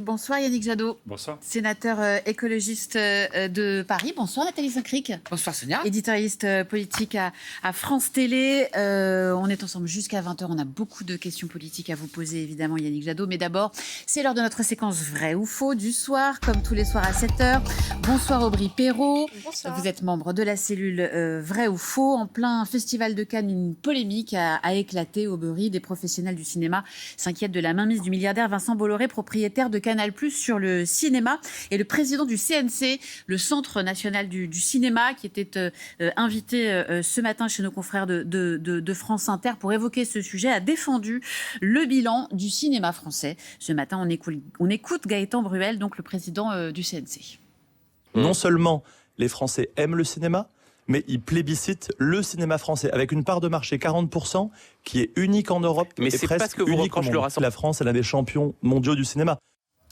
Bonsoir Yannick Jadot. Bonsoir. Sénateur écologiste de Paris. Bonsoir Nathalie Saint-Cric. Bonsoir Sonia. Éditorialiste politique à France Télé. On est ensemble jusqu'à 20h. On a beaucoup de questions politiques à vous poser évidemment Yannick Jadot. Mais d'abord, c'est l'heure de notre séquence vrai ou faux du soir, comme tous les soirs à 7h. Bonsoir Aubry Perrault. Bonsoir. Vous êtes membre de la cellule vrai ou faux. En plein festival de Cannes, une polémique a éclaté au Aubry. Des professionnels du cinéma s'inquiètent de la mainmise du milliardaire Vincent Bolloré, propriétaire de Canal+ sur le cinéma, et le président du CNC, le Centre national du cinéma, qui était invité ce matin chez nos confrères de France Inter pour évoquer ce sujet, a défendu le bilan du cinéma français. Ce matin, on écoute Gaëtan Bruel, donc le président du CNC. Non seulement les Français aiment le cinéma, mais ils plébiscitent le cinéma français, avec une part de marché 40% qui est unique en Europe, mais et c'est pas presque ce que vous unique au reproche monde. le rassemblement. La France est l'un des champions mondiaux du cinéma.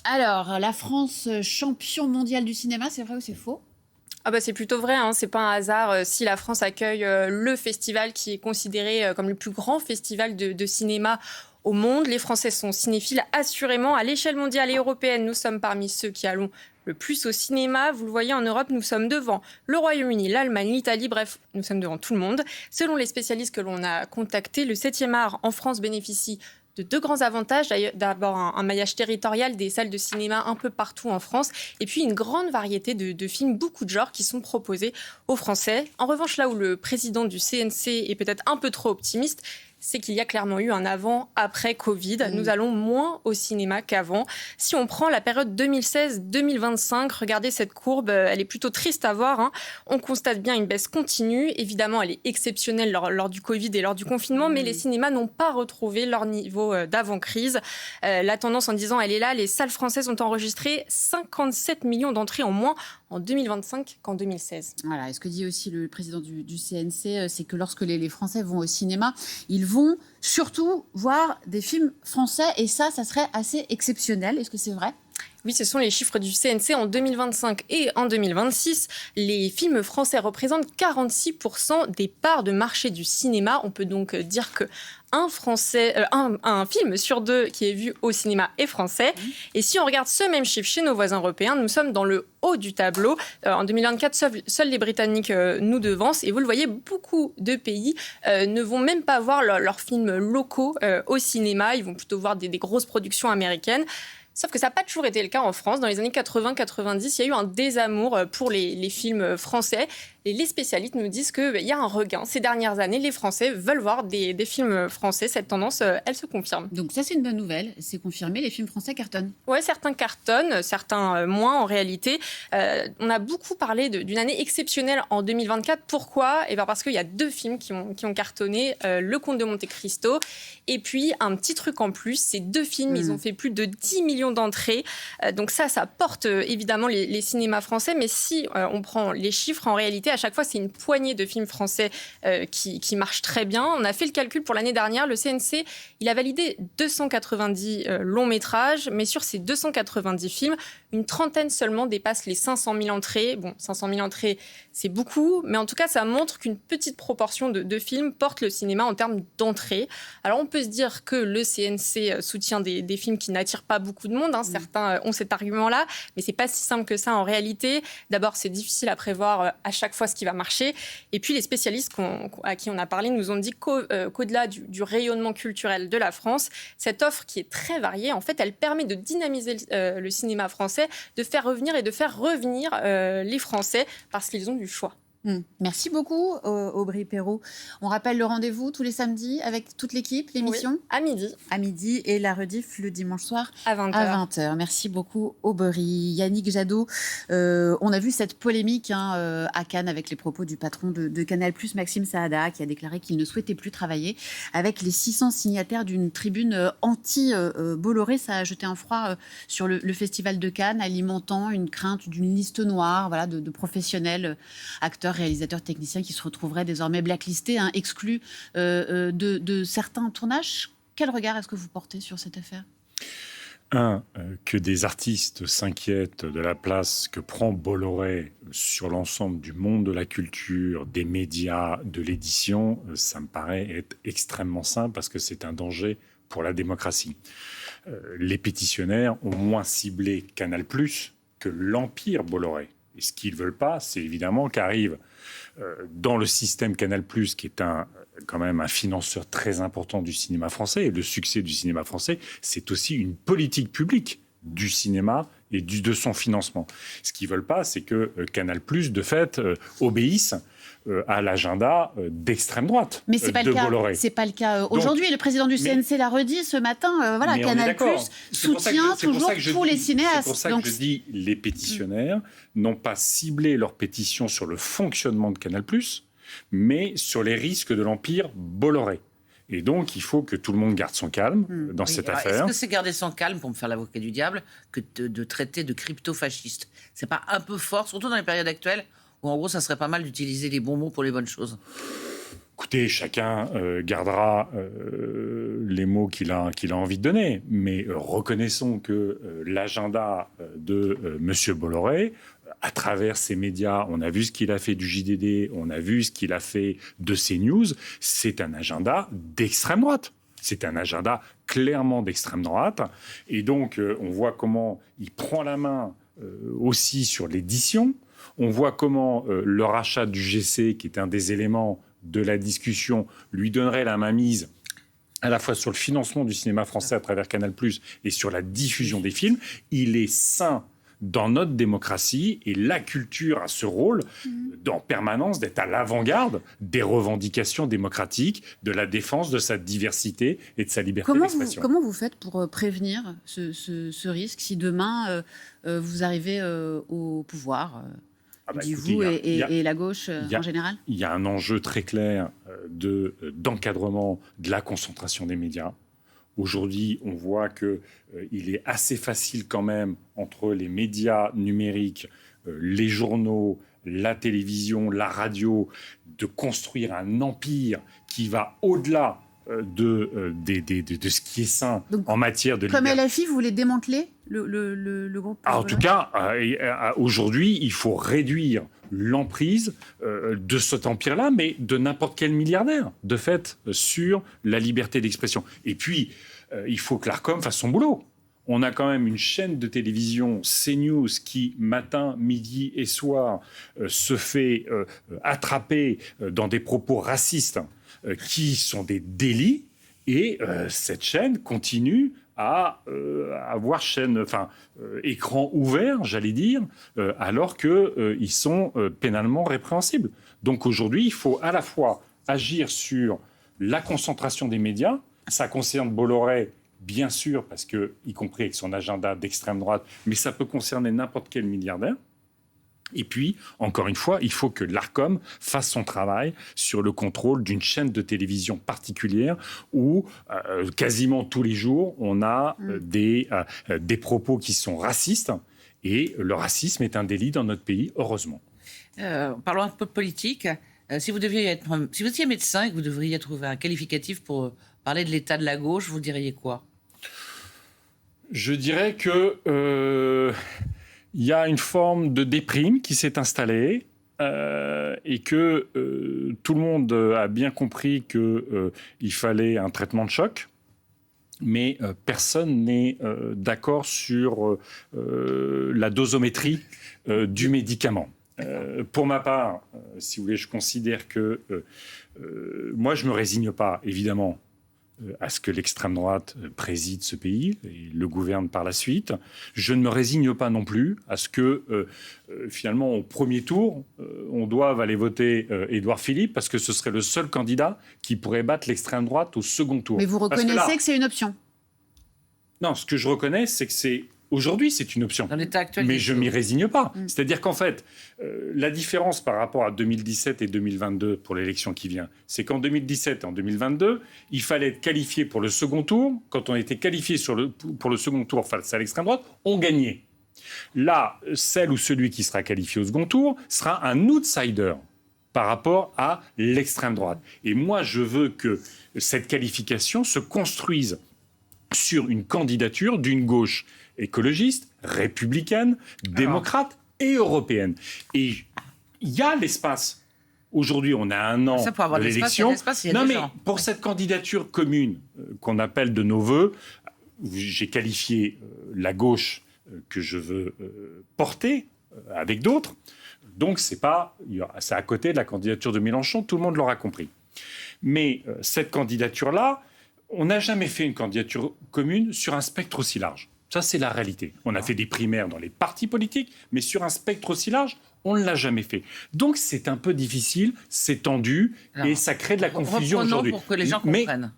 Alors, la France, champion mondial du cinéma, c'est vrai ou c'est faux ? C'est plutôt vrai, hein. C'est pas un hasard si la France accueille le festival qui est considéré comme le plus grand festival de cinéma au monde. Les Français sont cinéphiles assurément. À l'échelle mondiale et européenne, nous sommes parmi ceux qui allons le plus au cinéma. Vous le voyez, en Europe, nous sommes devant le Royaume-Uni, l'Allemagne, l'Italie, bref, nous sommes devant tout le monde. Selon les spécialistes que l'on a contactés, le 7e art en France bénéficie de deux grands avantages. D'abord, un maillage territorial des salles de cinéma un peu partout en France, et puis une grande variété de films, beaucoup de genres qui sont proposés aux Français. En revanche, là où le président du CNC est peut-être un peu trop optimiste, c'est qu'il y a clairement eu un avant-après Covid. Nous allons moins au cinéma qu'avant. Si on prend la période 2016-2025, regardez cette courbe, elle est plutôt triste à voir, hein. On constate bien une baisse continue. Évidemment, elle est exceptionnelle lors du Covid et lors du confinement, mais les cinémas n'ont pas retrouvé leur niveau d'avant-crise. La tendance en 10 ans, elle est là. Les salles françaises ont enregistré 57 millions d'entrées en moins en 2025 qu'en 2016. Voilà, et ce que dit aussi le président du CNC, c'est que lorsque les Français vont au cinéma, ils vont surtout voir des films français, et ça serait assez exceptionnel. Est-ce que c'est vrai ? Oui, ce sont les chiffres du CNC en 2025 et en 2026. Les films français représentent 46% des parts de marché du cinéma. On peut donc dire que un film sur deux qui est vu au cinéma est français. Et si on regarde ce même chiffre chez nos voisins européens, nous sommes dans le haut du tableau. En 2024, seuls les Britanniques nous devancent. Et vous le voyez, beaucoup de pays ne vont même pas voir leurs films locaux au cinéma. Ils vont plutôt voir des grosses productions américaines. Sauf que ça n'a pas toujours été le cas en France. Dans les années 80-90, il y a eu un désamour pour les films français. Et les spécialistes nous disent qu'il y a un regain. Ces dernières années, les Français veulent voir des films français. Cette tendance, elle se confirme. Donc ça, c'est une bonne nouvelle. C'est confirmé, les films français cartonnent. Oui, certains cartonnent, certains moins en réalité. On a beaucoup parlé d'une année exceptionnelle en 2024. Pourquoi ? Parce qu'il y a deux films qui ont cartonné, Le Comte de Monte-Cristo, et puis un petit truc en plus, ces deux films, ils ont fait plus de 10 millions d'entrées. Donc ça porte évidemment les cinémas français. Mais si on prend les chiffres, en réalité, à chaque fois, c'est une poignée de films français qui marchent très bien. On a fait le calcul pour l'année dernière. Le CNC, il a validé 290 longs métrages, mais sur ces 290 films, une trentaine seulement dépasse les 500 000 entrées. Bon, 500 000 entrées, c'est beaucoup, mais en tout cas, ça montre qu'une petite proportion de films porte le cinéma en termes d'entrées. Alors, on peut se dire que le CNC soutient des films qui n'attirent pas beaucoup de monde, hein. Certains ont cet argument-là, mais c'est pas si simple que ça en réalité. D'abord, c'est difficile à prévoir à chaque fois ce qui va marcher. Et puis, les spécialistes à qui on a parlé nous ont dit qu'au-delà du rayonnement culturel de la France, cette offre qui est très variée, en fait, elle permet de dynamiser le cinéma français, de faire revenir les Français parce qu'ils ont du choix. Merci beaucoup, Aubry Perrault. On rappelle le rendez-vous tous les samedis avec toute l'équipe, l'émission ? Oui, à midi. À midi, et la rediff le dimanche soir à 20h. À 20h. Merci beaucoup, Aubry. Yannick Jadot, on a vu cette polémique à Cannes avec les propos du patron de Canal+, Maxime Saada, qui a déclaré qu'il ne souhaitait plus travailler avec les 600 signataires d'une tribune anti-Bolloré. Ça a jeté un froid sur le festival de Cannes, alimentant une crainte d'une liste noire, voilà, de professionnels, acteurs, réalisateurs, techniciens qui se retrouveraient désormais blacklistés, exclus de certains tournages. Quel regard est-ce que vous portez sur cette affaire ? Que des artistes s'inquiètent de la place que prend Bolloré sur l'ensemble du monde de la culture, des médias, de l'édition, ça me paraît être extrêmement simple parce que c'est un danger pour la démocratie. les pétitionnaires ont moins ciblé Canal+ que l'empire Bolloré. Et ce qu'ils ne veulent pas, c'est évidemment qu'arrive dans le système Canal+, qui est quand même un financeur très important du cinéma français, et le succès du cinéma français, c'est aussi une politique publique du cinéma et de son financement. Ce qu'ils ne veulent pas, c'est que Canal+, de fait, obéisse à l'agenda d'extrême droite. Mais c'est pas le cas. Bolloré. C'est pas le cas aujourd'hui. Le président du CNC l'a redit ce matin. Voilà, Canal+ soutient toujours tous les cinéastes. C'est pour ça que je dis les pétitionnaires n'ont pas ciblé leur pétition sur le fonctionnement de Canal+, mais sur les risques de l'empire Bolloré. Et donc, il faut que tout le monde garde son calme dans cette affaire. Est-ce que c'est garder son calme, pour me faire l'avocat du diable, que de traiter de crypto-fasciste? C'est pas un peu fort, surtout dans les périodes actuelles, où en gros, ça serait pas mal d'utiliser les bons mots pour les bonnes choses? Écoutez, chacun gardera les mots qu'il a envie de donner. Mais reconnaissons que l'agenda de M. Bolloré, à travers ses médias, on a vu ce qu'il a fait du JDD, on a vu ce qu'il a fait de CNews, c'est un agenda d'extrême droite. C'est un agenda clairement d'extrême droite. Et donc, on voit comment il prend la main aussi sur l'édition. On voit comment le rachat du GC, qui est un des éléments de la discussion, lui donnerait la mainmise à la fois sur le financement du cinéma français à travers Canal+ et sur la diffusion des films. Il est sain dans notre démocratie, et la culture a ce rôle en permanence d'être à l'avant-garde des revendications démocratiques, de la défense de sa diversité et de sa liberté d'expression. Comment vous faites pour prévenir ce risque si demain vous arrivez au pouvoir, vous et la gauche en général? Il y a un enjeu très clair d'encadrement de la concentration des médias. Aujourd'hui, on voit qu'il est assez facile quand même, entre les médias numériques, les journaux, la télévision, la radio, de construire un empire qui va au-delà de ce qui est sain en matière de liberté. Comme LFI, vous voulez démanteler le groupe? En tout cas, aujourd'hui, il faut réduire l'emprise de cet empire-là, mais de n'importe quel milliardaire, de fait, sur la liberté d'expression. Et puis, il faut que l'Arcom fasse son boulot. On a quand même une chaîne de télévision, CNews, qui, matin, midi et soir, se fait attraper dans des propos racistes qui sont des délits. Et cette chaîne continue à avoir écran ouvert, j'allais dire, alors qu'ils sont pénalement répréhensibles. Donc aujourd'hui, il faut à la fois agir sur la concentration des médias. Ça concerne Bolloré, bien sûr, parce que, y compris avec son agenda d'extrême droite, mais ça peut concerner n'importe quel milliardaire. Et puis, encore une fois, il faut que l'Arcom fasse son travail sur le contrôle d'une chaîne de télévision particulière où, quasiment tous les jours, on a des propos qui sont racistes. Et le racisme est un délit dans notre pays, heureusement. Parlons un peu de politique. Si vous étiez médecin et que vous devriez trouver un qualificatif pour parler de l'état de la gauche, vous diriez quoi? Je dirais que y a une forme de déprime qui s'est installée et que tout le monde a bien compris qu'il fallait un traitement de choc, mais personne n'est d'accord sur la dosométrie du médicament. Pour ma part, si vous voulez, je considère que moi, je ne me résigne pas, évidemment, à ce que l'extrême droite préside ce pays et le gouverne par la suite. Je ne me résigne pas non plus à ce que, finalement, au premier tour, on doive aller voter Édouard Philippe parce que ce serait le seul candidat qui pourrait battre l'extrême droite au second tour. Mais vous reconnaissez que c'est une option? Non, ce que je reconnais, c'est que aujourd'hui, c'est une option. Dans l'état actuel, mais je ne m'y résigne pas. C'est-à-dire qu'en fait, la différence par rapport à 2017 et 2022 pour l'élection qui vient, c'est qu'en 2017 et en 2022, il fallait être qualifié pour le second tour. Quand on était qualifié pour le second tour face à l'extrême droite, on gagnait. Là, celle ou celui qui sera qualifié au second tour sera un outsider par rapport à l'extrême droite. Et moi, je veux que cette qualification se construise sur une candidature d'une gauche écologiste, républicaine, démocrate et européenne. Et il y a l'espace. Aujourd'hui, on a un an de l'élection. Non, mais pour cette candidature commune qu'on appelle de nos voeux, j'ai qualifié la gauche que je veux porter avec d'autres. Donc, c'est à côté de la candidature de Mélenchon, tout le monde l'aura compris. Mais cette candidature-là, on n'a jamais fait une candidature commune sur un spectre aussi large. Ça, c'est la réalité. On a fait des primaires dans les partis politiques, mais sur un spectre aussi large, on ne l'a jamais fait. Donc, c'est un peu difficile, c'est tendu, et ça crée de la confusion aujourd'hui. Pour que les gens comprennent.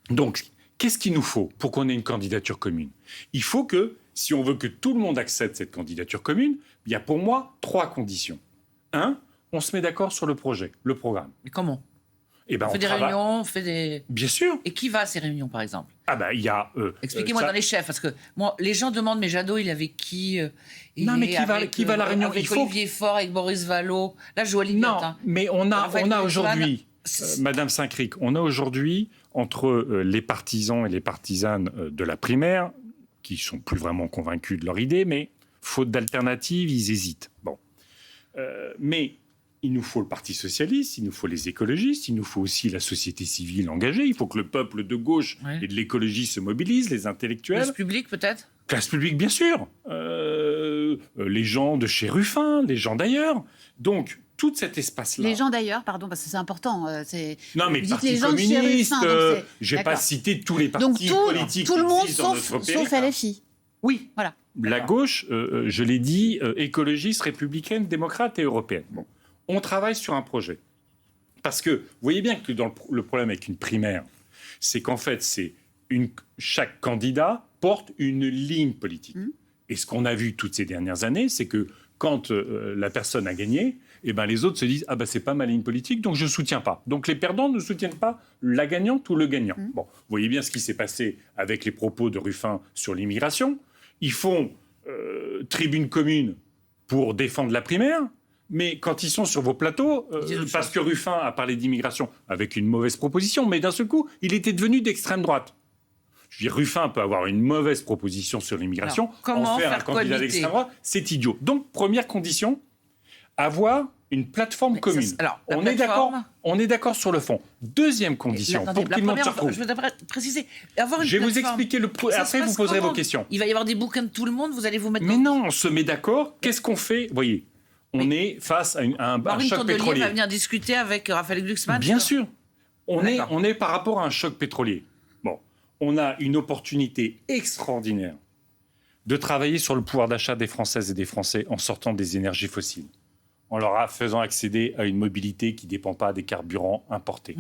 Donc, qu'est-ce qu'il nous faut pour qu'on ait une candidature commune ? Il faut que, si on veut que tout le monde accepte cette candidature commune, il y a pour moi 3 conditions. 1, on se met d'accord sur le projet, le programme. Mais comment ? Eh ben, on fait des réunions, on fait des... Bien sûr. Et qui va à ces réunions, par exemple ? Ah ben, il y a... Expliquez-moi dans les chefs, parce que moi, les gens demandent, mais Jadot, il est avec qui Non, mais qui va à la réunion ? Avec Olivier Faure, avec Boris Vallaud. Là, je vois l'idiote. Non, mais on a aujourd'hui, Madame Saint-Cric, on a aujourd'hui, entre les partisans et les partisanes de la primaire, qui sont plus vraiment convaincus de leur idée, mais faute d'alternative, ils hésitent. Bon. Mais il nous faut le Parti socialiste, il nous faut les écologistes, il nous faut aussi la société civile engagée, il faut que le peuple de gauche et de l'écologie se mobilise, les intellectuels. Classe publique, peut-être ? Classe publique, bien sûr. Les gens de chez Ruffin, les gens d'ailleurs. Donc, tout cet espace-là. Les gens d'ailleurs, pardon, parce que c'est important. Non, mais vous le Parti les gens de chez communiste, Ruffin, je n'ai pas cité tous les partis donc politiques tout le monde qui existent dans notre pays. sauf LFI. Oui, Voilà. la gauche, je l'ai dit, écologiste, républicaine, démocrate et européenne. Bon. On travaille sur un projet. Parce que, vous voyez bien que le problème avec une primaire, c'est qu'en fait, chaque candidat porte une ligne politique. Et ce qu'on a vu toutes ces dernières années, c'est que quand la personne a gagné, eh ben, les autres se disent « Ah ben, c'est pas ma ligne politique, donc je ne soutiens pas ». Donc les perdants ne soutiennent pas la gagnante ou le gagnant. Bon, vous voyez bien ce qui s'est passé avec les propos de Ruffin sur l'immigration. Ils font tribune commune pour défendre la primaire, mais quand ils sont sur vos plateaux, parce que Ruffin a parlé d'immigration avec une mauvaise proposition, mais d'un seul coup, il était devenu d'extrême droite. Je veux dire, Ruffin peut avoir une mauvaise proposition sur l'immigration, en faire un candidat d'extrême droite, c'est idiot. Donc, première condition, avoir une plateforme commune. On est d'accord sur le fond. Deuxième condition, pour que tout le monde se retrouve. Je voudrais préciser. Avoir une je vais vous plateforme, expliquer après, vous poserez vos questions. Il va y avoir des bouquins de tout le monde, vous allez vous mettre... Mais non, on se met d'accord. Qu'est-ce qu'on fait ? Vous voyez, on est face à un choc pétrolier. va venir discuter avec Raphaël Glucksmann. Bien sûr. On est par rapport à un choc pétrolier. Bon, on a une opportunité extraordinaire de travailler sur le pouvoir d'achat des Françaises et des Français en sortant des énergies fossiles, en leur faisant accéder à une mobilité qui ne dépend pas des carburants importés,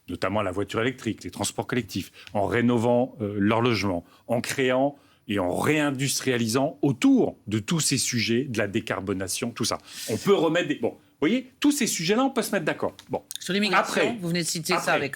notamment la voiture électrique, les transports collectifs, en rénovant leur logement, en créant et en réindustrialisant autour de tous ces sujets, de la décarbonation, tout ça. On peut remettre des... Bon, vous voyez, tous ces sujets-là, on peut se mettre d'accord. Bon. Sur l'immigration, vous venez de citer ça avec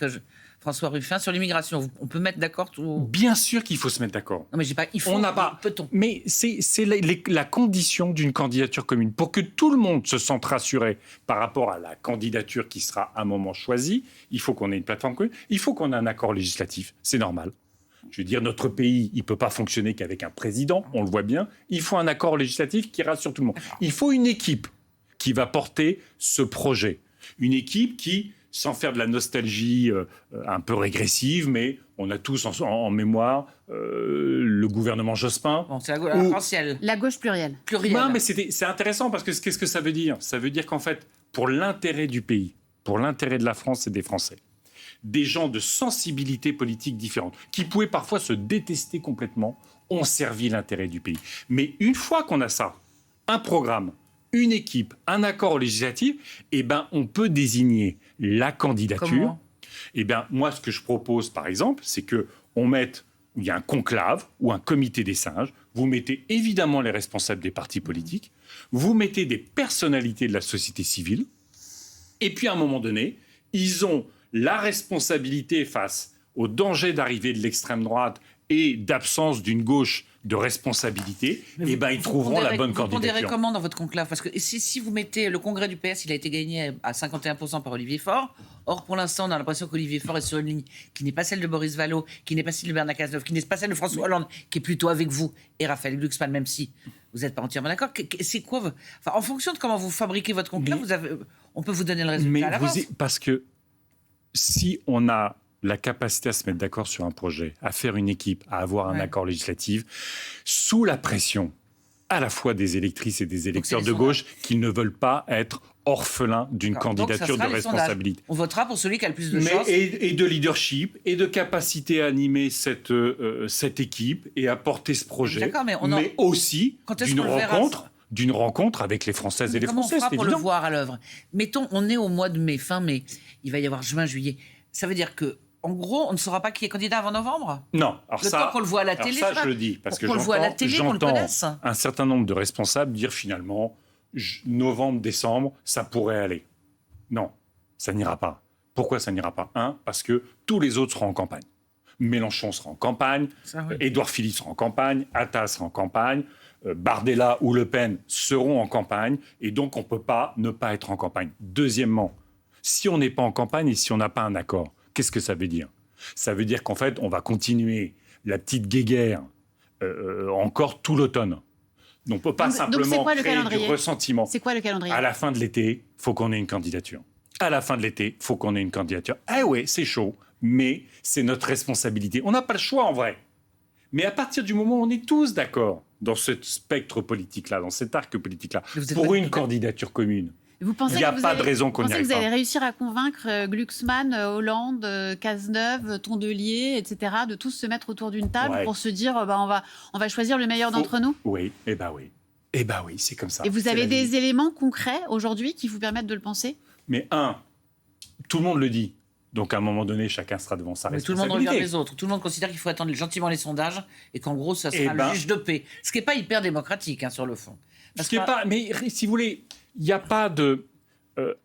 François Ruffin. Sur l'immigration, on peut mettre d'accord tout... Bien sûr qu'il faut se mettre d'accord. Non, mais j'ai pas... Il faut... On n'a pas... Peut-on ? Mais c'est la condition d'une candidature commune. Pour que tout le monde se sente rassuré par rapport à la candidature qui sera à un moment choisie, il faut qu'on ait une plateforme commune. Il faut qu'on ait un accord législatif. C'est normal. Je veux dire, notre pays, il ne peut pas fonctionner qu'avec un président, on le voit bien. Il faut un accord législatif qui rassure tout le monde. Il faut une équipe qui va porter ce projet. Une équipe qui, sans faire de la nostalgie un peu régressive, mais on a tous en mémoire le gouvernement Jospin. Bon, c'est la gauche partielle. La gauche plurielle. Non, mais c'est intéressant parce que qu'est-ce que ça veut dire ? Ça veut dire qu'en fait, pour l'intérêt du pays, pour l'intérêt de la France et des Français, des gens de sensibilités politiques différentes, qui pouvaient parfois se détester complètement, ont servi l'intérêt du pays. Mais une fois qu'on a ça, un programme, une équipe, un accord législatif, eh ben, on peut désigner la candidature. Comment ? Eh ben, moi, ce que je propose, par exemple, c'est qu'on mette, il y a un conclave ou un comité des singes, vous mettez évidemment les responsables des partis politiques, vous mettez des personnalités de la société civile, et puis à un moment donné, ils ont la responsabilité face au danger d'arrivée de l'extrême droite et d'absence d'une gauche de responsabilité, et ben ils trouveront la bonne candidature. Vous pondérez comment dans votre conclave ? Parce que si vous mettez le congrès du PS, il a été gagné à 51% par Olivier Faure. Or, pour l'instant, on a l'impression qu'Olivier Faure est sur une ligne qui n'est pas celle de Boris Vallaud, qui n'est pas celle de Bernard Cazeneuve, qui n'est pas celle de François Hollande, qui est plutôt avec vous et Raphaël Glucksmann, même si vous n'êtes pas entièrement d'accord. C'est quoi enfin, en fonction de comment vous fabriquez votre conclave, on peut vous donner le résultat à l'avance. Parce que si on a la capacité à se mettre d'accord sur un projet, à faire une équipe, à avoir un accord législatif, sous la pression à la fois des électrices et des électeurs de gauche qui ne veulent pas être orphelins d'une candidature de responsabilité. On votera pour celui qui a le plus de chances. Et de leadership, et de capacité à animer cette équipe et à porter ce projet, mais aussi d'une rencontre avec les Françaises et les Français. Comment on fera pour le voir à l'œuvre? Mettons, on est au mois de mai, fin mai, il va y avoir juin, juillet. Ça veut dire que en gros, on ne saura pas qui est candidat avant novembre? Non. Alors le temps qu'on le voit à la télé, ça, je le dis, parce que j'entends un certain nombre de responsables dire finalement, novembre, décembre, ça pourrait aller. Non, ça n'ira pas. Pourquoi ça n'ira pas? Parce que tous les autres seront en campagne. Mélenchon sera en campagne, Édouard Philippe sera en campagne, Attal sera en campagne, Bardella ou Le Pen seront en campagne, et donc on ne peut pas ne pas être en campagne. Deuxièmement, si on n'est pas en campagne et si on n'a pas un accord, qu'est-ce que ça veut dire? Ça veut dire qu'en fait, on va continuer la petite guéguerre encore tout l'automne. On ne peut pas simplement créer du ressentiment. C'est quoi le calendrier? À la fin de l'été, il faut qu'on ait une candidature. À la fin de l'été, il faut qu'on ait une candidature. Ah oui, c'est chaud, mais c'est notre responsabilité. On n'a pas le choix en vrai. Mais à partir du moment où on est tous d'accord dans ce spectre politique-là, dans cet arc politique-là, pour une candidature commune, vous pensez il n'y a pas de raison qu'on y arrive pas. Vous allez réussir à convaincre Glucksmann, Hollande, Cazeneuve, Tondelier, etc., de tous se mettre autour d'une table pour se dire on va choisir le meilleur d'entre nous? Oui, oui, c'est comme ça. Et vous avez des éléments concrets aujourd'hui qui vous permettent de le penser? Mais tout le monde le dit. Donc, à un moment donné, chacun sera devant sa responsabilité. Tout le monde regarde les autres. Tout le monde considère qu'il faut attendre gentiment les sondages et qu'en gros, ça sera le juge de paix. Ce qui n'est pas hyper démocratique, sur le fond. Mais si vous voulez, il n'y a pas de...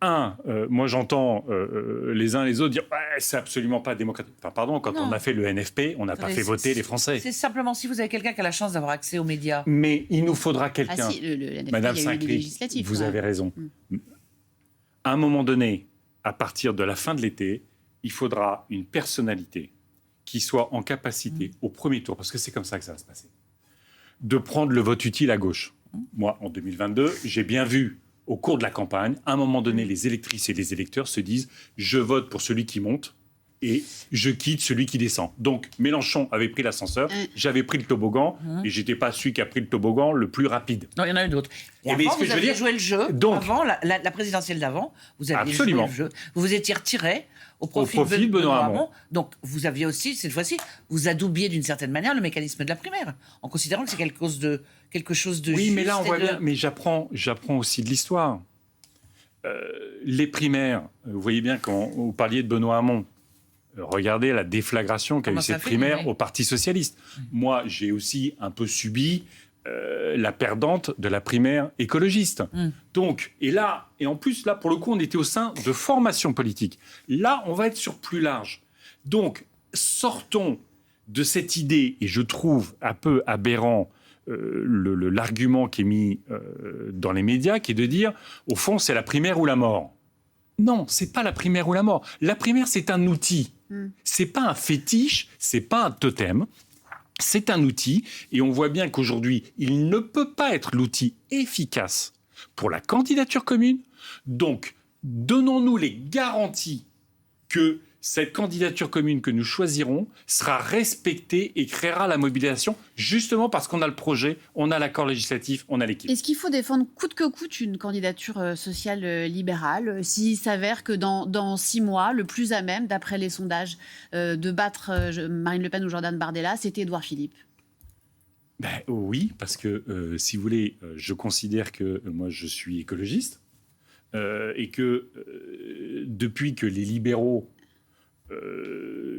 moi, j'entends les uns les autres dire c'est absolument pas démocratique. Enfin, pardon, quand on a fait le NFP, on n'a pas fait voter les Français. C'est simplement si vous avez quelqu'un qui a la chance d'avoir accès aux médias. Mais il nous faudra quelqu'un. Madame Sinclair, vous avez raison. À un moment donné, à partir de la fin de l'été, il faudra une personnalité qui soit en capacité, au premier tour, parce que c'est comme ça que ça va se passer, de prendre le vote utile à gauche. Moi, en 2022, j'ai bien vu, au cours de la campagne, à un moment donné, les électrices et les électeurs se disent « je vote pour celui qui monte et je quitte celui qui descend ». Donc, Mélenchon avait pris l'ascenseur, j'avais pris le toboggan, et je n'étais pas celui qui a pris le toboggan le plus rapide. Non, il y en a eu d'autres. Et avant, vous aviez joué le jeu. Donc, avant, la présidentielle d'avant, vous aviez joué le jeu. Vous vous étiez retiré au profit de Benoît Hamon. Donc, vous aviez aussi, cette fois-ci, vous adoubiez d'une certaine manière le mécanisme de la primaire, en considérant que c'est quelque chose de oui, juste. Mais là, on voit bien. Mais j'apprends aussi de l'histoire. Les primaires, vous voyez bien quand vous parliez de Benoît Hamon, regardez la déflagration qu'a eu cette primaire au Parti socialiste. Moi, j'ai aussi un peu subi la perdante de la primaire écologiste. Donc, et en plus, là, pour le coup, on était au sein de formations politiques. Là, on va être sur plus large. Donc, sortons de cette idée, et je trouve un peu aberrant l'argument qui est mis dans les médias, qui est de dire, au fond, c'est la primaire ou la mort. Non, c'est pas la primaire ou la mort. La primaire, c'est un outil. C'est pas un fétiche, c'est pas un totem. C'est un outil, et on voit bien qu'aujourd'hui, il ne peut pas être l'outil efficace pour la candidature commune. Donc, donnons-nous les garanties que cette candidature commune que nous choisirons sera respectée et créera la mobilisation, justement parce qu'on a le projet, on a l'accord législatif, on a l'équipe. Est-ce qu'il faut défendre coûte que coûte une candidature sociale libérale s'il s'avère que dans 6 mois, le plus à même, d'après les sondages, de battre Marine Le Pen ou Jordan Bardella, c'était Édouard Philippe? Oui, parce que, si vous voulez, je considère que moi, je suis écologiste et que depuis que les libéraux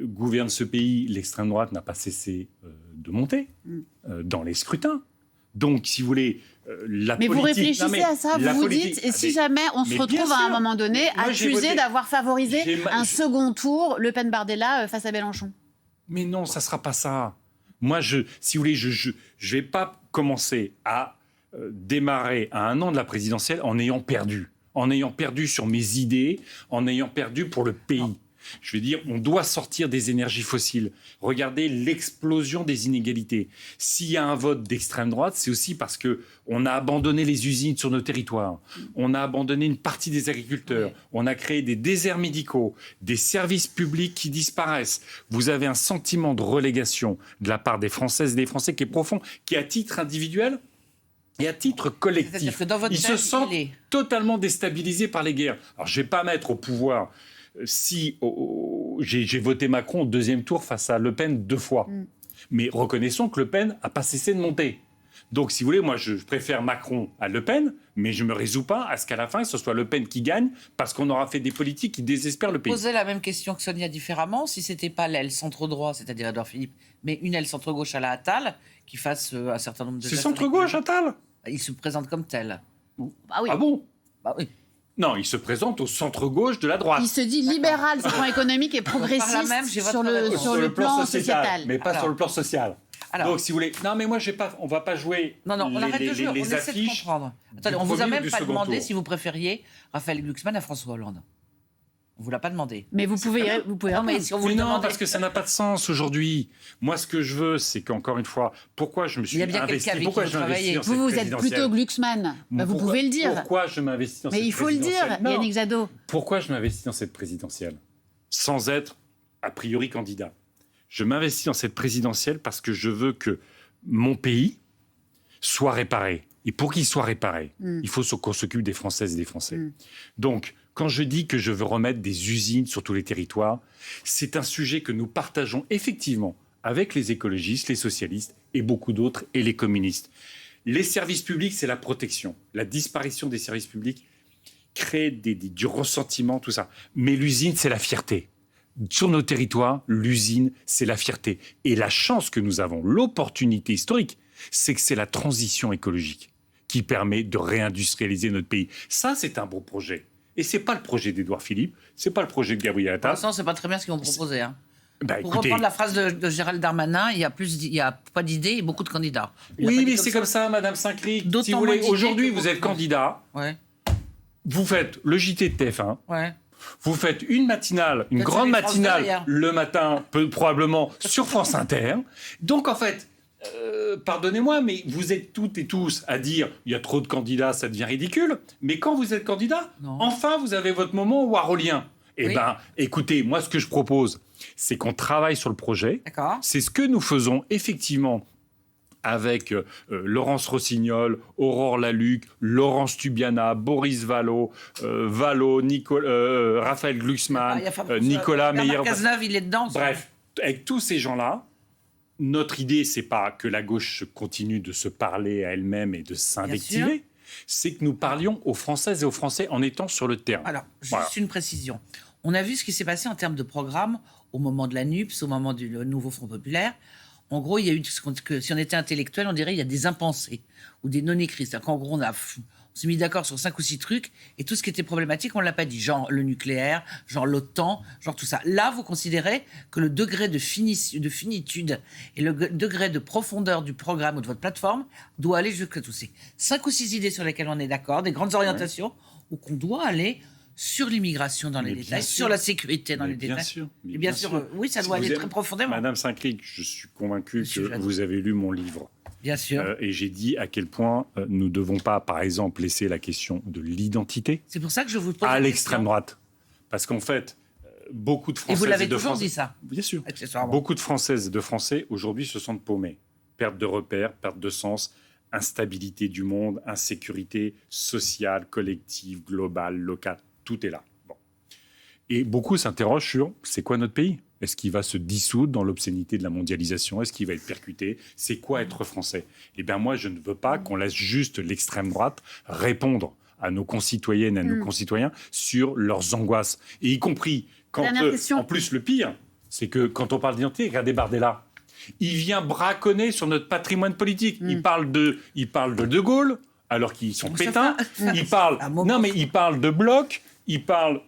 gouverne ce pays, l'extrême droite n'a pas cessé de monter dans les scrutins. Donc, si vous voulez, la politique... Mais vous réfléchissez à ça, vous vous dites, et si jamais on se retrouve à un moment donné accusé d'avoir favorisé un second tour Le Pen-Bardella face à Mélenchon? Mais non, ça ne sera pas ça. Moi, si vous voulez, je ne vais pas commencer à démarrer à 1 an de la présidentielle en ayant perdu sur mes idées, en ayant perdu pour le pays. Je veux dire, on doit sortir des énergies fossiles. Regardez l'explosion des inégalités. S'il y a un vote d'extrême droite, c'est aussi parce qu'on a abandonné les usines sur nos territoires. On a abandonné une partie des agriculteurs. On a créé des déserts médicaux, des services publics qui disparaissent. Vous avez un sentiment de relégation de la part des Françaises et des Français qui est profond, qui à titre individuel et à titre collectif, C'est-à-dire que dans votre ils se tête, sentent il est- totalement déstabilisés par les guerres. Alors, je ne vais pas mettre au pouvoir si j'ai voté Macron au deuxième tour face à Le Pen 2 fois. Mais reconnaissons que Le Pen n'a pas cessé de monter. Donc, si vous voulez, moi, je préfère Macron à Le Pen, mais je ne me résous pas à ce qu'à la fin, ce soit Le Pen qui gagne, parce qu'on aura fait des politiques qui désespèrent le pays. Poser la même question que Sonia différemment, si c'était pas l'aile centre-droit, c'est-à-dire Édouard Philippe, mais une aile centre-gauche à la Attal, qui fasse un certain nombre de... C'est gestes centre-gauche, avec- Attal? Il se présente comme tel. Bah oui. Ah bon? Bah oui. Non, il se présente au centre-gauche de la droite. Il se dit libéral sur le plan économique et Par là progressiste même, j'ai votre sur le, réponse. sur le plan sociétal. Mais pas Alors. sur le plan social. Alors. Donc, si vous voulez... Non, mais moi, on va pas jouer Non, on arrête de jouer, on les essaie de affiches. comprendre. Attendez, du on vous a premier ou même du pas second demandé tour. si vous préfériez Raphaël Glucksmann à François Hollande. On vous l'a pas demandé. Mais vous pouvez Non, mais si on vous Mais le non, demandait... parce que ça n'a pas de sens aujourd'hui. Moi, ce que je veux, c'est qu'encore une fois, pourquoi je me suis Il y a bien investi, quelqu'un avec pourquoi qui je vous m'investis travaillez. dans cette Vous êtes présidentielle. plutôt Glucksmann. Bah, vous Pourquoi- pouvez le dire. Pourquoi je m'investis dans Mais cette il faut le dire, présidentielle Non. Yannick Jadot. Pourquoi je m'investis dans cette présidentielle sans être a priori candidat? Je m'investis dans cette présidentielle parce que je veux que mon pays soit réparé. Et pour qu'il soit réparé, il faut qu'on s'occupe des Françaises et des Français. Donc, quand je dis que je veux remettre des usines sur tous les territoires, c'est un sujet que nous partageons effectivement avec les écologistes, les socialistes et beaucoup d'autres, et les communistes. Les services publics, c'est la protection. La disparition des services publics crée du ressentiment, tout ça. Mais l'usine, c'est la fierté. Sur nos territoires, l'usine, c'est la fierté. Et la chance que nous avons, l'opportunité historique, c'est que c'est la transition écologique qui permet de réindustrialiser notre pays. Ça, c'est un beau projet. Et c'est pas le projet d'Édouard Philippe, c'est pas le projet de Gabriel Pour Attal. l'instant, c'est pas très bien ce qu'ils vont proposer. Hein. Bah, Pour écoutez, reprendre la phrase de Gérald Darmanin, il y a pas d'idées et beaucoup de candidats. Il a pas oui, dit mais c'est comme ça, Madame Saint-Cric. D'autant Si vous moins voulez, d'idées aujourd'hui, que vous beaucoup. êtes candidat, Ouais, vous faites le JT de TF1, ouais. vous faites une matinale, une Peut-être grande sur les France matinale Bleu, d'ailleurs. le matin, probablement sur France Inter. Donc en fait, pardonnez-moi, mais vous êtes toutes et tous à dire il y a trop de candidats, ça devient ridicule. Mais quand vous êtes candidat, Non. enfin vous avez votre moment warolien. Eh Oui. ben, écoutez, moi ce que je propose, c'est qu'on travaille sur le projet. D'accord. C'est ce que nous faisons effectivement avec Laurence Rossignol, Aurore Laluc, Laurence Tubiana, Boris Vallaud, Raphaël Glucksmann, Nicolas Meyer. Bernard Cazeneuve, il est dedans. ça. Bref, avec tous ces gens-là, notre idée, c'est pas que la gauche continue de se parler à elle-même et de sûr. s'invectiver, c'est que nous parlions aux Françaises et aux Français en étant sur le terrain. Alors, juste Voilà. une précision. On a vu ce qui s'est passé en termes de programme au moment de la NUPS, au moment du nouveau Front Populaire. En gros, il y a eu que si on était intellectuel, on dirait il y a des impensés ou des non-écrits. C'est-à-dire qu'en gros, on s'est mis d'accord sur 5 ou 6 trucs et tout ce qui était problématique, on ne l'a pas dit. Genre le nucléaire, genre l'OTAN, genre tout ça. Là, vous considérez que le degré de finitude et le degré de profondeur du programme ou de votre plateforme doit aller jusqu'à tous ces 5 ou 6 idées sur lesquelles on est d'accord, des grandes orientations, ou qu'on doit aller sur l'immigration dans les Mais détails, bien sûr. sur la sécurité dans Mais les bien détails. sûr, mais Et bien bien sûr, sûr. oui, ça Si doit vous aller avez- très profondément. Madame Saint-Cric, je suis convaincu Monsieur que Jadot. vous avez lu mon livre. Bien sûr. Et j'ai dit à quel point nous ne devons pas, par exemple, laisser la question de l'identité C'est pour ça que je vous pose à la l'extrême question. droite. Parce qu'en fait, beaucoup de Et Françaises vous l'avez de toujours Français... dit ça, Bien sûr. accessoirement. Beaucoup de Françaises et de Français aujourd'hui se sentent paumés. Perte de repères, perte de sens, instabilité du monde, insécurité sociale, collective, globale, locale. Tout est là. Bon. Et beaucoup s'interrogent sur c'est quoi notre pays? Est-ce qu'il va se dissoudre dans l'obscénité de la mondialisation? Est-ce qu'il va être percuté? C'est quoi être français? Eh bien, moi, je ne veux pas qu'on laisse juste l'extrême droite répondre à nos concitoyennes et à nos concitoyens sur leurs angoisses. Et y compris quand, Dernière question. en plus, le pire, c'est que quand on parle d'identité, regardez Bardella. Il vient braconner sur notre patrimoine politique. Il parle de Gaulle, alors qu'ils sont On se pétins. fait- Il parle, Un moment. non, mais il parle de Bloch. il parle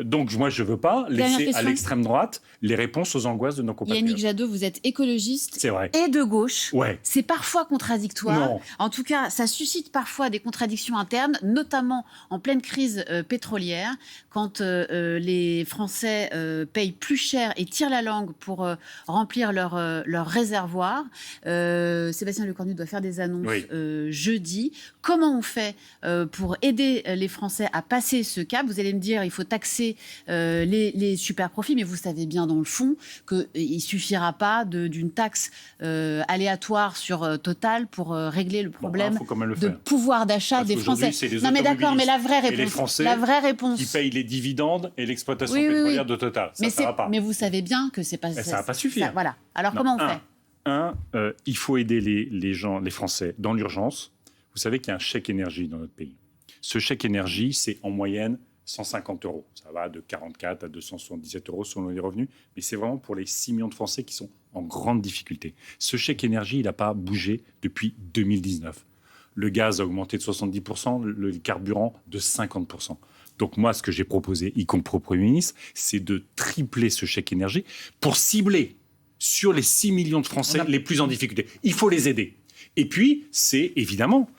donc moi je veux pas Dernière laisser à question. l'extrême droite les réponses aux angoisses de nos compatriotes. Yannick Jadot, vous êtes écologiste C'est vrai. et de gauche. Ouais. C'est parfois contradictoire. Non. En tout cas, ça suscite parfois des contradictions internes, notamment en pleine crise pétrolière, quand les Français payent plus cher et tirent la langue pour remplir leur réservoir. Sébastien Lecornu doit faire des annonces jeudi. Comment on fait pour aider les Français à passer ce cap? Vous allez me dire, il faut taxer les super profits, mais vous savez bien dans le fond qu'il ne suffira pas d'une taxe aléatoire sur Total pour régler le problème faut quand même le de faire. pouvoir d'achat Parce des qu'aujourd'hui, Français. c'est les Non mais d'accord, mais la vraie automobilistes et les réponse, Français la vraie réponse. qui payent les dividendes et l'exploitation Oui, oui, pétrolière oui. de Total. Ça va pas. Mais vous savez bien que c'est pas Ça va pas suffire. voilà. Alors Non, comment on fait? Il faut aider les gens, les Français, dans l'urgence. Vous savez qu'il y a un chèque énergie dans notre pays. Ce chèque énergie, c'est en moyenne 150 €. Ça va de 44 à 277 € selon les revenus, mais c'est vraiment pour les 6 millions de Français qui sont en grande difficulté. Ce chèque énergie, il n'a pas bougé depuis 2019. Le gaz a augmenté de 70%, le carburant de 50%. Donc moi, ce que j'ai proposé, y compris au Premier ministre, c'est de tripler ce chèque énergie pour cibler sur les 6 millions de Français les plus en difficulté. Il faut les aider. Et puis, c'est évidemment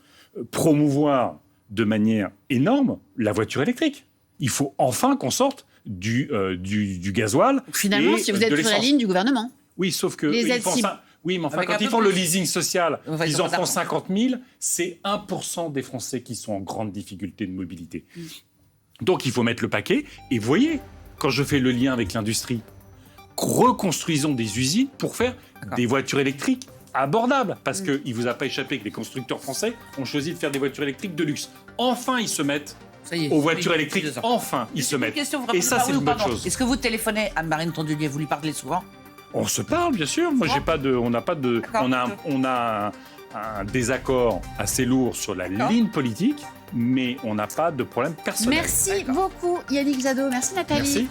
promouvoir de manière énorme la voiture électrique. Il faut enfin qu'on sorte du gasoil. Finalement, et si vous de êtes sur la l'essence. ligne du gouvernement. Oui, sauf que Les ils aides font cibles. ça. Oui, mais enfin, Avec quand un peu ils font le plus. leasing social, Enfin, ils ils ont en pas font d'argent. 50 000, c'est 1% des Français qui sont en grande difficulté de mobilité. Donc, il faut mettre le paquet. Et vous voyez, quand je fais le lien avec l'industrie, reconstruisons des usines pour faire des voitures électriques abordables. Parce qu'il ne vous a pas échappé que les constructeurs français ont choisi de faire des voitures électriques de luxe. Enfin, ils se mettent Ça y est, aux voitures oui, électriques. 2 ans. Enfin, ils se Une mettent. question, vous Et répondez ça, pas c'est oui ou une pas bonne non. chose. Est-ce que vous téléphonez à Marine Tondelier? Vous lui parlez souvent? On se parle, bien sûr. Moi, j'ai pas de, on n'a pas de, D'accord. on a un désaccord assez lourd sur la ligne politique, mais on n'a pas de problème personnel. Merci beaucoup Yannick Jadot. Merci Nathalie. Merci.